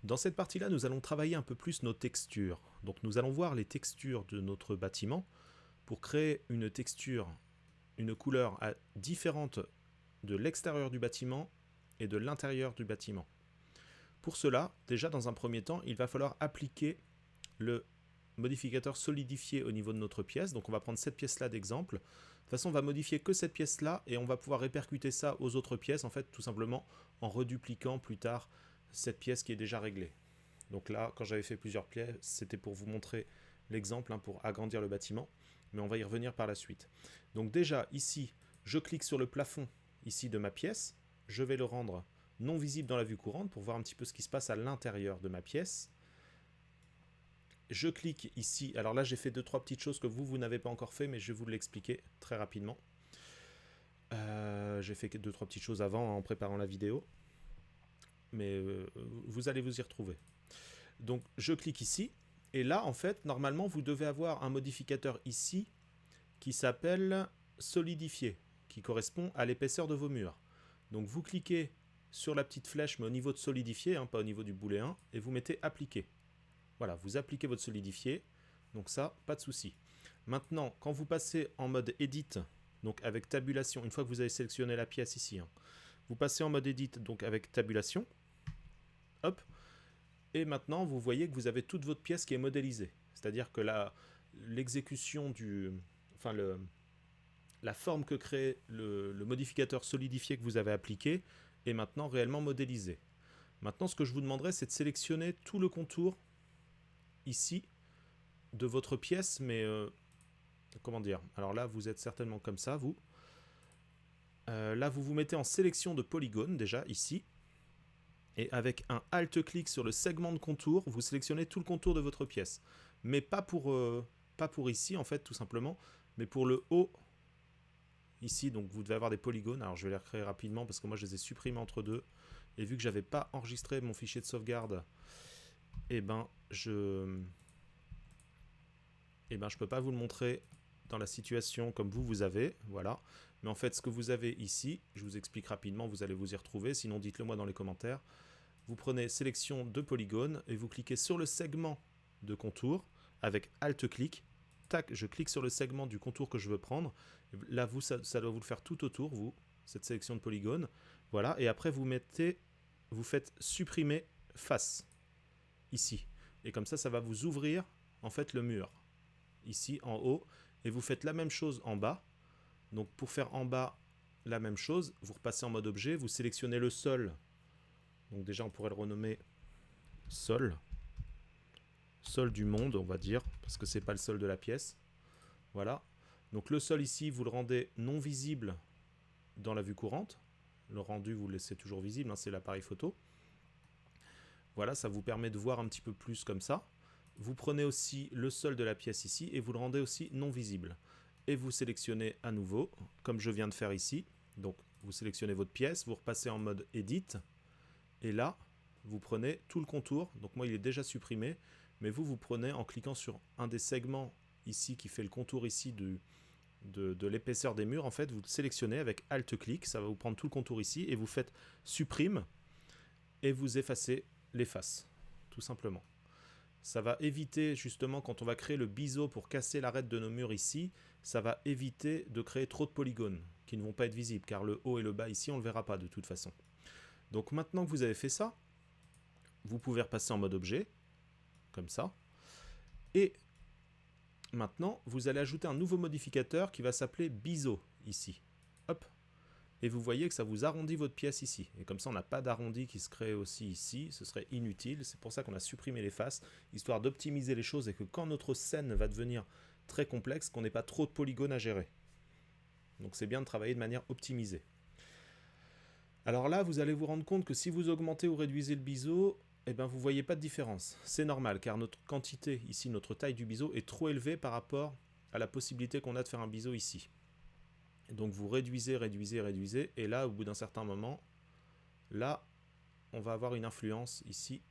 Dans cette partie-là, nous allons travailler un peu plus nos textures. Donc nous allons voir les textures de notre bâtiment pour créer une texture, une couleur différente de l'extérieur du bâtiment et de l'intérieur du bâtiment. Pour cela, déjà dans un premier temps, il va falloir appliquer le modificateur solidifié au niveau de notre pièce. Donc on va prendre cette pièce-là d'exemple. De toute façon, on va modifier que cette pièce-là et on va pouvoir répercuter ça aux autres pièces, en fait, tout simplement en redupliquant plus tard cette pièce qui est déjà réglée. Donc là, quand j'avais fait plusieurs pièces, c'était pour vous montrer l'exemple, pour agrandir le bâtiment, mais on va y revenir par la suite. Donc déjà, ici, je clique sur le plafond ici de ma pièce, je vais le rendre non visible dans la vue courante pour voir un petit peu ce qui se passe à l'intérieur de ma pièce. Je clique ici, alors là j'ai fait 2-3 petites choses que vous n'avez pas encore fait, mais je vais vous l'expliquer très rapidement. J'ai fait 2-3 petites choses avant en préparant la vidéo, mais vous allez vous y retrouver. Donc je clique ici, et là en fait normalement vous devez avoir un modificateur ici qui s'appelle solidifier, qui correspond à l'épaisseur de vos murs. Donc vous cliquez sur la petite flèche mais au niveau de solidifier, pas au niveau du boulet 1, et vous mettez appliquer. Voilà, vous appliquez votre solidifier, donc ça, pas de souci. Maintenant, quand vous passez en mode Edit, donc avec tabulation, une fois que vous avez sélectionné la pièce ici, vous passez en mode Edit, donc avec tabulation, hop, et maintenant vous voyez que vous avez toute votre pièce qui est modélisée. C'est-à-dire que l'exécution la forme que crée le modificateur solidifié que vous avez appliqué est maintenant réellement modélisée. Maintenant, ce que je vous demanderai, c'est de sélectionner tout le contour ici de votre pièce, mais comment dire, alors là vous êtes certainement comme ça, vous là vous vous mettez en sélection de polygone déjà ici, et avec un alt clic sur le segment de contour, vous sélectionnez tout le contour de votre pièce, mais pas pour ici en fait tout simplement, mais pour le haut ici. Donc vous devez avoir des polygones, alors je vais les recréer rapidement parce que moi je les ai supprimés entre deux, et vu que j'avais pas enregistré mon fichier de sauvegarde, je peux pas vous le montrer dans la situation comme vous avez, voilà. Mais en fait, ce que vous avez ici, je vous explique rapidement, vous allez vous y retrouver, sinon dites-le moi dans les commentaires. Vous prenez sélection de polygone et vous cliquez sur le segment de contour avec alt-clic. Tac, je clique sur le segment du contour que je veux prendre. Là, ça doit vous le faire tout autour, cette sélection de polygone. Voilà, et après vous faites supprimer face, ici. Et comme ça va vous ouvrir, en fait, le mur. Ici, en haut, et vous faites la même chose en bas. Donc pour faire en bas la même chose, vous repassez en mode objet, vous sélectionnez le sol. Donc déjà on pourrait le renommer sol. Sol du monde, on va dire, parce que c'est pas le sol de la pièce. Voilà. Donc le sol ici, vous le rendez non visible dans la vue courante. Le rendu, vous le laissez toujours visible, c'est l'appareil photo. Voilà, ça vous permet de voir un petit peu plus comme ça. Vous prenez aussi le sol de la pièce ici et vous le rendez aussi non visible. Et vous sélectionnez à nouveau, comme je viens de faire ici. Donc vous sélectionnez votre pièce, vous repassez en mode Edit. Et là, vous prenez tout le contour. Donc moi, il est déjà supprimé. Mais vous prenez en cliquant sur un des segments ici qui fait le contour ici de l'épaisseur des murs. En fait, vous le sélectionnez avec Alt-clic. Ça va vous prendre tout le contour ici. Et vous faites Supprime. Et vous effacez les faces. Tout simplement. Ça va éviter, justement, quand on va créer le biseau pour casser l'arête de nos murs ici, ça va éviter de créer trop de polygones qui ne vont pas être visibles, car le haut et le bas ici, on ne le verra pas de toute façon. Donc maintenant que vous avez fait ça, vous pouvez repasser en mode objet, comme ça. Et maintenant, vous allez ajouter un nouveau modificateur qui va s'appeler biseau, ici. Hop. Et vous voyez que ça vous arrondit votre pièce ici. Et comme ça, on n'a pas d'arrondi qui se crée aussi ici. Ce serait inutile. C'est pour ça qu'on a supprimé les faces, histoire d'optimiser les choses et que quand notre scène va devenir très complexe, qu'on n'ait pas trop de polygones à gérer. Donc c'est bien de travailler de manière optimisée. Alors là, vous allez vous rendre compte que si vous augmentez ou réduisez le biseau, vous ne voyez pas de différence. C'est normal, car notre quantité, ici, notre taille du biseau est trop élevée par rapport à la possibilité qu'on a de faire un biseau ici. Donc vous réduisez, et là, au bout d'un certain moment, là, on va avoir une influence ici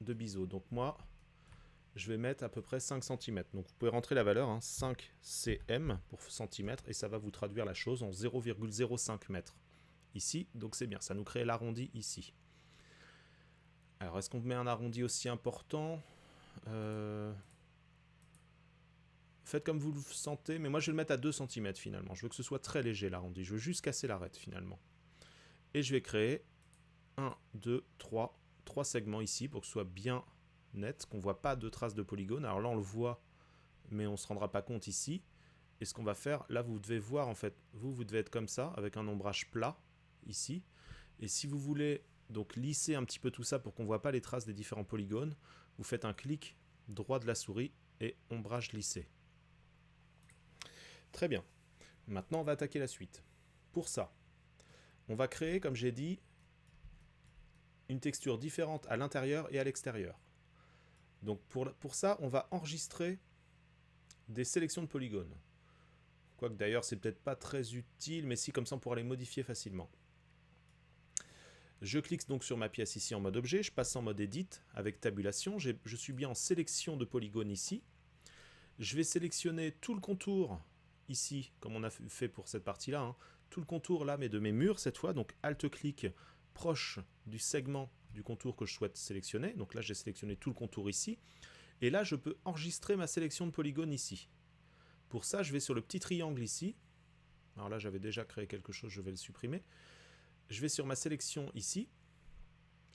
de biseau. Donc moi, je vais mettre à peu près 5 cm. Donc vous pouvez rentrer la valeur, 5 cm pour centimètre, et ça va vous traduire la chose en 0,05 m. Ici, donc c'est bien, ça nous crée l'arrondi ici. Alors, est-ce qu'on met un arrondi aussi important? Faites comme vous le sentez, mais moi je vais le mettre à 2 cm finalement. Je veux que ce soit très léger l'arrondi. Je veux juste casser l'arête finalement. Et je vais créer 1, 2, 3 segments ici pour que ce soit bien net, qu'on ne voit pas de traces de polygone. Alors là on le voit, mais on ne se rendra pas compte ici. Et ce qu'on va faire, là vous devez voir en fait, vous devez être comme ça, avec un ombrage plat ici. Et si vous voulez donc lisser un petit peu tout ça pour qu'on ne voit pas les traces des différents polygones, vous faites un clic droit de la souris et ombrage lissé. Très bien. Maintenant, on va attaquer la suite. Pour ça, on va créer, comme j'ai dit, une texture différente à l'intérieur et à l'extérieur. Donc pour ça, on va enregistrer des sélections de polygones. Quoique d'ailleurs, c'est peut-être pas très utile, mais si, comme ça, on pourra les modifier facilement. Je clique donc sur ma pièce ici en mode objet, je passe en mode edit avec tabulation, je suis bien en sélection de polygones ici. Je vais sélectionner tout le contour ici, comme on a fait pour cette partie-là, hein, tout le contour là, mais de mes murs cette fois, donc Alt-clic proche du segment du contour que je souhaite sélectionner. Donc là, j'ai sélectionné tout le contour ici. Et là, je peux enregistrer ma sélection de polygones ici. Pour ça, je vais sur le petit triangle ici. Alors là, j'avais déjà créé quelque chose, je vais le supprimer. Je vais sur ma sélection ici.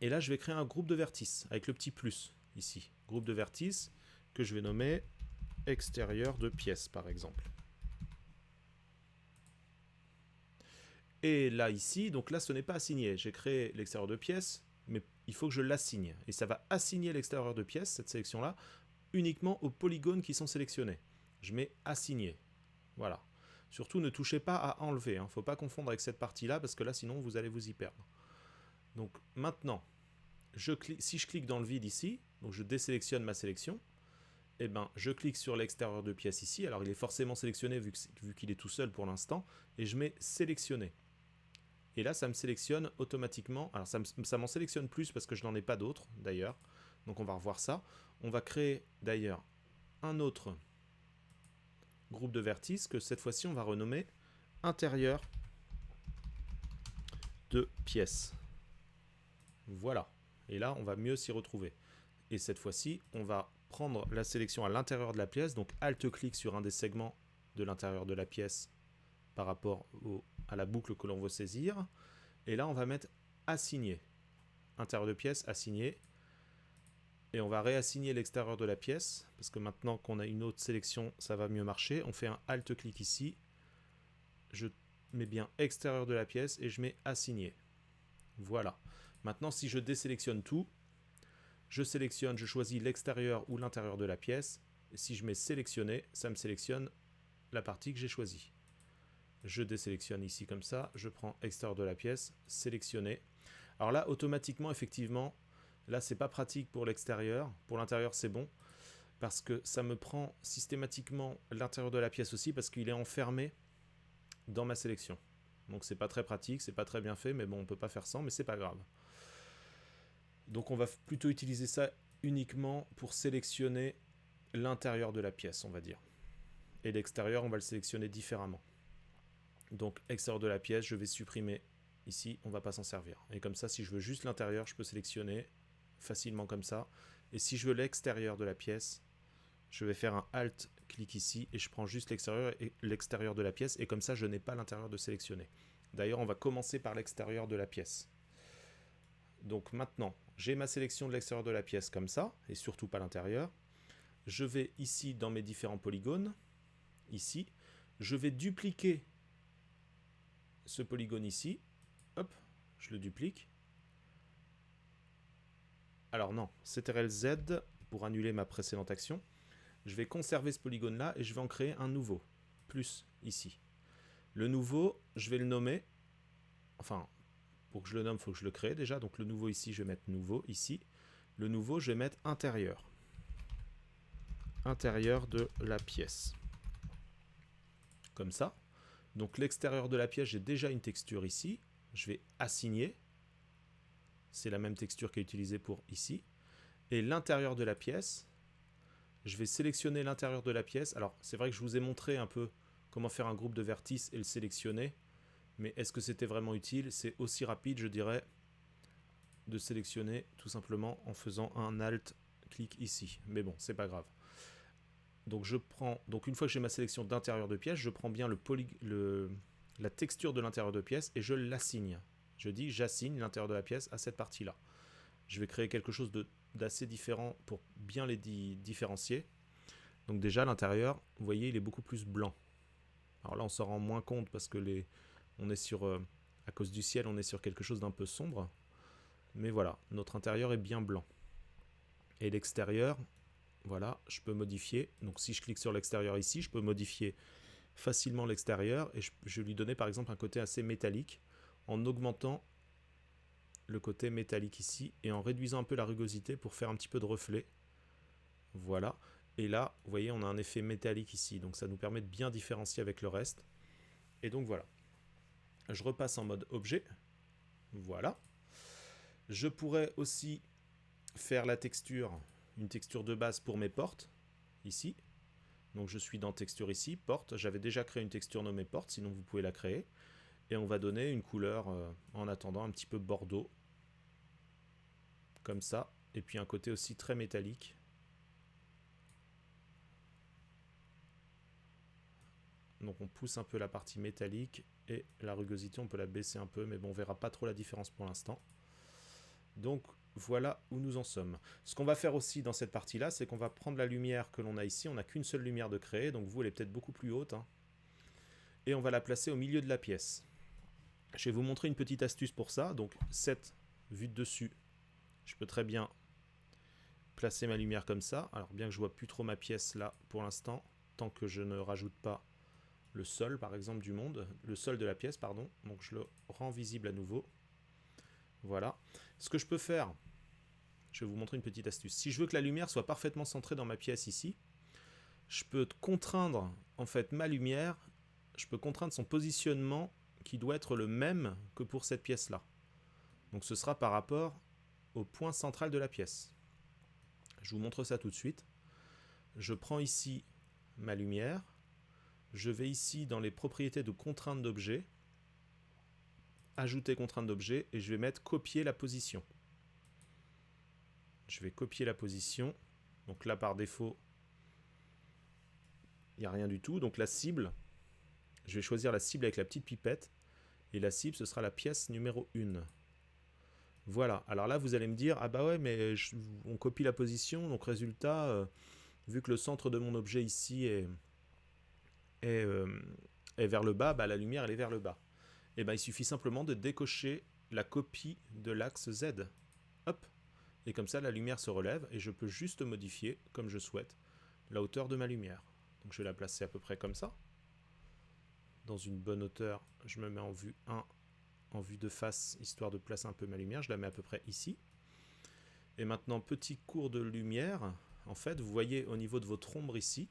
Et là, je vais créer un groupe de vertices avec le petit plus ici. Groupe de vertices que je vais nommer extérieur de pièce, par exemple. Et là, ici, donc là, ce n'est pas assigné. J'ai créé l'extérieur de pièce, mais il faut que je l'assigne. Et ça va assigner l'extérieur de pièce, cette sélection-là, uniquement aux polygones qui sont sélectionnés. Je mets assigner. Voilà. Surtout, ne touchez pas à enlever. Il ne faut pas confondre avec cette partie-là, parce que là, sinon, vous allez vous y perdre. Donc, maintenant, si je clique dans le vide ici, donc je désélectionne ma sélection, et ben, je clique sur l'extérieur de pièce ici. Alors, il est forcément sélectionné vu qu'il est tout seul pour l'instant, et je mets sélectionner. Et là, ça me sélectionne automatiquement. Alors, ça m'en sélectionne plus parce que je n'en ai pas d'autres, d'ailleurs. Donc, on va revoir ça. On va créer, d'ailleurs, un autre groupe de vertices que cette fois-ci, on va renommer intérieur de pièce. Voilà. Et là, on va mieux s'y retrouver. Et cette fois-ci, on va prendre la sélection à l'intérieur de la pièce. Donc, Alt-clic sur un des segments de l'intérieur de la pièce par rapport à la boucle que l'on veut saisir. Et là, on va mettre assigner. Intérieur de pièce, assigner. Et on va réassigner l'extérieur de la pièce, parce que maintenant qu'on a une autre sélection, ça va mieux marcher. On fait un Alt-clic ici. Je mets bien extérieur de la pièce et je mets assigner. Voilà. Maintenant, si je désélectionne tout, je choisis l'extérieur ou l'intérieur de la pièce. Et si je mets sélectionner, ça me sélectionne la partie que j'ai choisie. Je désélectionne ici comme ça, je prends extérieur de la pièce, sélectionner. Alors là, automatiquement, effectivement, là, c'est pas pratique pour l'extérieur. Pour l'intérieur, c'est bon, parce que ça me prend systématiquement l'intérieur de la pièce aussi, parce qu'il est enfermé dans ma sélection. Donc c'est pas très pratique, c'est pas très bien fait, mais bon, on peut pas faire sans, mais c'est pas grave. Donc on va plutôt utiliser ça uniquement pour sélectionner l'intérieur de la pièce, on va dire. Et l'extérieur, on va le sélectionner différemment. Donc extérieur de la pièce, je vais supprimer ici, on ne va pas s'en servir. Et comme ça, si je veux juste l'intérieur, je peux sélectionner facilement comme ça. Et si je veux l'extérieur de la pièce, je vais faire un Alt-clic ici et je prends juste l'extérieur de la pièce. Et comme ça, je n'ai pas l'intérieur de sélectionner. D'ailleurs, on va commencer par l'extérieur de la pièce. Donc maintenant, j'ai ma sélection de l'extérieur de la pièce comme ça, et surtout pas l'intérieur. Je vais ici dans mes différents polygones, ici. Je vais dupliquer ce polygone ici. Hop, je le duplique. Alors non, CTRL Z pour annuler ma précédente action. Je vais conserver ce polygone là et je vais en créer un nouveau, plus ici. Le nouveau, je vais le nommer, enfin, pour que je le nomme, il faut que je le crée déjà. Donc le nouveau ici, je vais mettre nouveau ici. Le nouveau, je vais mettre intérieur. Intérieur de la pièce. Comme ça. Donc l'extérieur de la pièce, j'ai déjà une texture ici. Je vais assigner. C'est la même texture qui est utilisée pour ici. Et l'intérieur de la pièce, je vais sélectionner l'intérieur de la pièce. Alors, c'est vrai que je vous ai montré un peu comment faire un groupe de vertices et le sélectionner. Mais est-ce que c'était vraiment utile? C'est aussi rapide, je dirais, de sélectionner tout simplement en faisant un Alt-clic ici. Mais bon, c'est pas grave. Donc je prends, donc une fois que j'ai ma sélection d'intérieur de pièce, je prends bien la texture de l'intérieur de pièce et je l'assigne. Je dis j'assigne l'intérieur de la pièce à cette partie-là. Je vais créer quelque chose d'assez différent pour bien les différencier. Donc déjà l'intérieur, vous voyez, il est beaucoup plus blanc. Alors là on s'en rend moins compte parce que on est sur, à cause du ciel, on est sur quelque chose d'un peu sombre. Mais voilà, notre intérieur est bien blanc. Et l'extérieur, voilà, je peux modifier. Donc si je clique sur l'extérieur ici, je peux modifier facilement l'extérieur et je vais lui donner par exemple un côté assez métallique en augmentant le côté métallique ici et en réduisant un peu la rugosité pour faire un petit peu de reflet. Voilà. Et là, vous voyez, on a un effet métallique ici. Donc ça nous permet de bien différencier avec le reste. Et donc voilà. Je repasse en mode objet. Voilà. Je pourrais aussi faire la texture, une texture de base pour mes portes, ici. Donc je suis dans texture ici, porte. J'avais déjà créé une texture nommée porte, sinon vous pouvez la créer. Et on va donner une couleur, en attendant, un petit peu bordeaux. Comme ça. Et puis un côté aussi très métallique. Donc on pousse un peu la partie métallique et la rugosité on peut la baisser un peu, mais bon on verra pas trop la différence pour l'instant. Donc voilà où nous en sommes. Ce qu'on va faire aussi dans cette partie là, c'est qu'on va prendre la lumière que l'on a ici, on n'a qu'une seule lumière de créer, donc vous elle est peut-être beaucoup plus haute, hein, et on va la placer au milieu de la pièce. Je vais vous montrer une petite astuce pour ça. Donc cette vue de dessus, je peux très bien placer ma lumière comme ça, alors bien que je vois plus trop ma pièce là pour l'instant, tant que je ne rajoute pas le sol par exemple du monde, le sol de la pièce pardon, donc je le rends visible à nouveau. Voilà. Ce que je peux faire, je vais vous montrer une petite astuce. Si je veux que la lumière soit parfaitement centrée dans ma pièce ici, je peux contraindre en fait ma lumière, je peux contraindre son positionnement qui doit être le même que pour cette pièce là. Donc ce sera par rapport au point central de la pièce. Je vous montre ça tout de suite. Je prends ici ma lumière. Je vais ici dans les propriétés de contrainte d'objet, ajouter contrainte d'objet et je vais mettre copier la position. Je vais copier la position. Donc là par défaut, il n'y a rien du tout. Donc la cible, je vais choisir la cible avec la petite pipette et la cible ce sera la pièce numéro 1. Voilà, alors là vous allez me dire, ah bah ouais mais on copie la position, donc résultat, vu que le centre de mon objet ici est vers le bas, bah la lumière elle est vers le bas. Et ben il suffit simplement de décocher la copie de l'axe Z. Hop. Et comme ça la lumière se relève et je peux juste modifier, comme je souhaite, la hauteur de ma lumière. Donc je vais la placer à peu près comme ça. Dans une bonne hauteur, je me mets en vue 1, en vue de face, histoire de placer un peu ma lumière. Je la mets à peu près ici. Et maintenant, petit cours de lumière. En fait, vous voyez au niveau de votre ombre ici.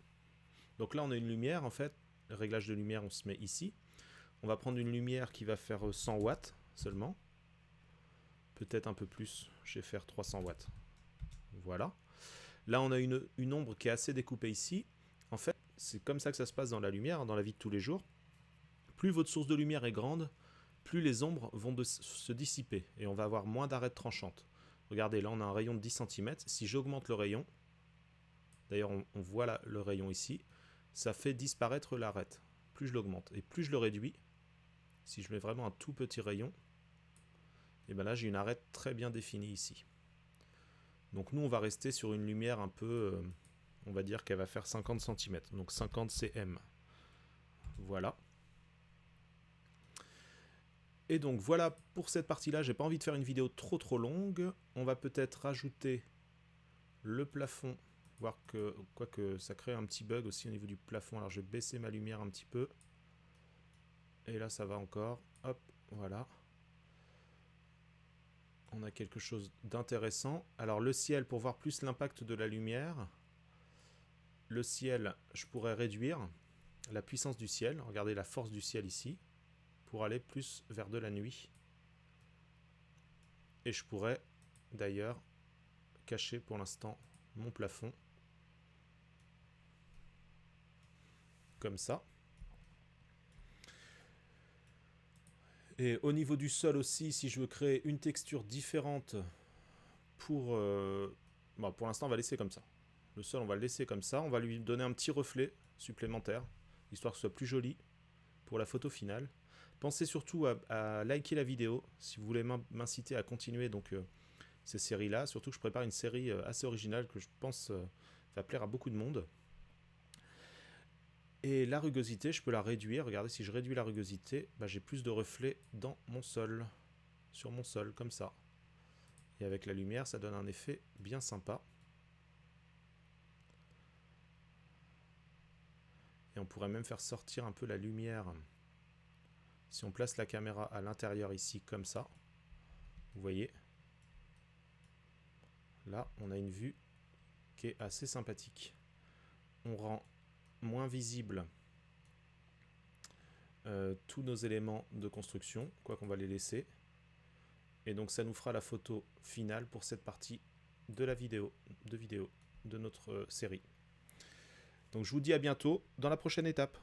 Donc là, on a une lumière, en fait. Le réglage de lumière, on se met ici. On va prendre une lumière qui va faire 100 watts seulement. Peut-être un peu plus. Je vais faire 300 watts. Voilà. Là, on a une ombre qui est assez découpée ici. En fait, c'est comme ça que ça se passe dans la lumière, dans la vie de tous les jours. Plus votre source de lumière est grande, plus les ombres vont se dissiper. Et on va avoir moins d'arêtes tranchantes. Regardez, là, on a un rayon de 10 cm. Si j'augmente le rayon, d'ailleurs, on voit le rayon ici, ça fait disparaître l'arête. Plus je l'augmente. Et plus je le réduis, si je mets vraiment un tout petit rayon, et bien là, j'ai une arête très bien définie ici. Donc nous, on va rester sur une lumière un peu, on va dire qu'elle va faire 50 cm, donc 50 cm. Voilà. Et donc voilà pour cette partie-là, j'ai pas envie de faire une vidéo trop longue. On va peut-être rajouter le plafond, voir que, quoique ça crée un petit bug aussi au niveau du plafond. Alors je vais baisser ma lumière un petit peu. Et là ça va encore. Hop, voilà. On a quelque chose d'intéressant. Alors le ciel, pour voir plus l'impact de la lumière, le ciel, je pourrais réduire la puissance du ciel. Regardez la force du ciel ici, pour aller plus vers de la nuit. Et je pourrais d'ailleurs cacher pour l'instant mon plafond. Comme ça. Et au niveau du sol aussi, si je veux créer une texture différente bon, pour l'instant, on va laisser comme ça. Le sol, on va le laisser comme ça. On va lui donner un petit reflet supplémentaire, histoire que ce soit plus joli pour la photo finale. Pensez surtout à liker la vidéo si vous voulez m'inciter à continuer donc ces séries-là. Surtout que je prépare une série assez originale que je pense va plaire à beaucoup de monde. Et la rugosité, je peux la réduire. Regardez, si je réduis la rugosité, bah, j'ai plus de reflets dans mon sol, sur mon sol, comme ça. Et avec la lumière, ça donne un effet bien sympa. Et on pourrait même faire sortir un peu la lumière. Si on place la caméra à l'intérieur ici, comme ça, vous voyez, là, on a une vue qui est assez sympathique. On rend moins visible tous nos éléments de construction, quoi qu'on va les laisser. Et donc ça nous fera la photo finale pour cette partie de la vidéo de notre série. Donc je vous dis à bientôt dans la prochaine étape.